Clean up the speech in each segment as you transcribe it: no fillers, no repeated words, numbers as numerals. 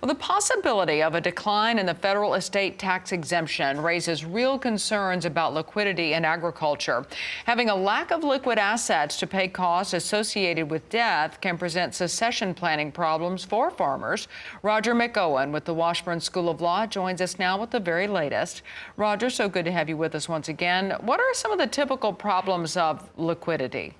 Well, the possibility of a decline in the federal estate tax exemption raises real concerns about liquidity in agriculture. Having a lack of liquid assets to pay costs associated with death can present succession planning problems for farmers. Roger McEowen with the Washburn School of Law joins us now with the very latest. Roger, so good to have you with us once again. What are some of the typical problems of liquidity?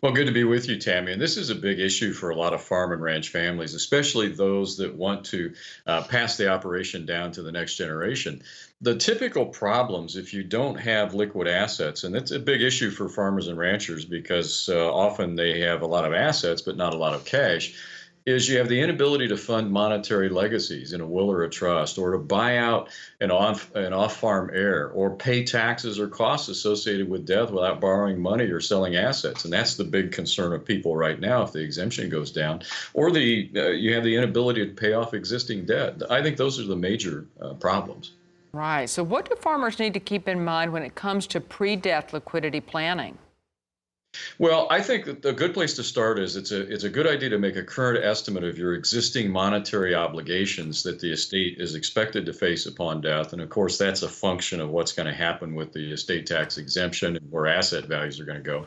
Well, good to be with you, Tammy. And this is a big issue for a lot of farm and ranch families, especially those that want to pass the operation down to the next generation. The typical problems, if you don't have liquid assets, and that's a big issue for farmers and ranchers because often they have a lot of assets but not a lot of cash, is you have the inability to fund monetary legacies in a will or a trust, or to buy out an off-farm heir, or pay taxes or costs associated with death without borrowing money or selling assets. And that's the big concern of people right now if the exemption goes down, or you have the inability to pay off existing debt. I think those are the major problems. Right. So what do farmers need to keep in mind when it comes to pre-death liquidity planning? Well, I think that a good place to start is it's a good idea to make a current estimate of your existing monetary obligations that the estate is expected to face upon death. And of course, that's a function of what's going to happen with the estate tax exemption and where asset values are going to go.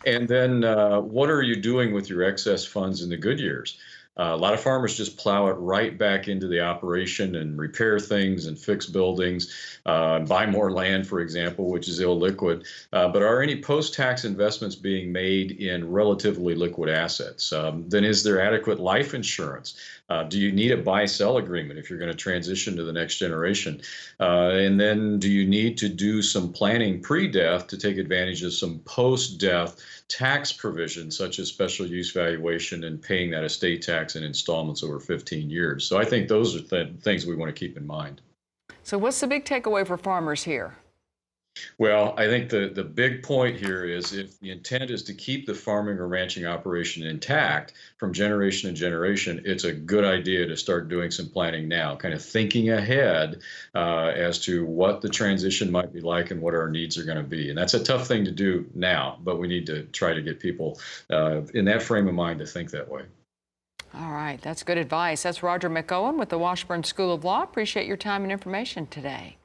And then what are you doing with your excess funds in the good years? A lot of farmers just plow it right back into the operation and repair things and fix buildings, buy more land, for example, which is illiquid. But are any post-tax investments being made in relatively liquid assets? Then is there adequate life insurance? Do you need a buy-sell agreement if you're going to transition to the next generation? And then do you need to do some planning pre-death to take advantage of some post-death tax provisions, such as special use valuation and paying that estate tax in installments over 15 years? So I think those are things we want to keep in mind. So what's the big takeaway for farmers here? Well, I think the big point here is if the intent is to keep the farming or ranching operation intact from generation to generation, it's a good idea to start doing some planning now, kind of thinking ahead as to what the transition might be like and what our needs are going to be. And that's a tough thing to do now, but we need to try to get people in that frame of mind to think that way. All right, that's good advice. That's Roger McEowen with the Washburn School of Law. Appreciate your time and information today.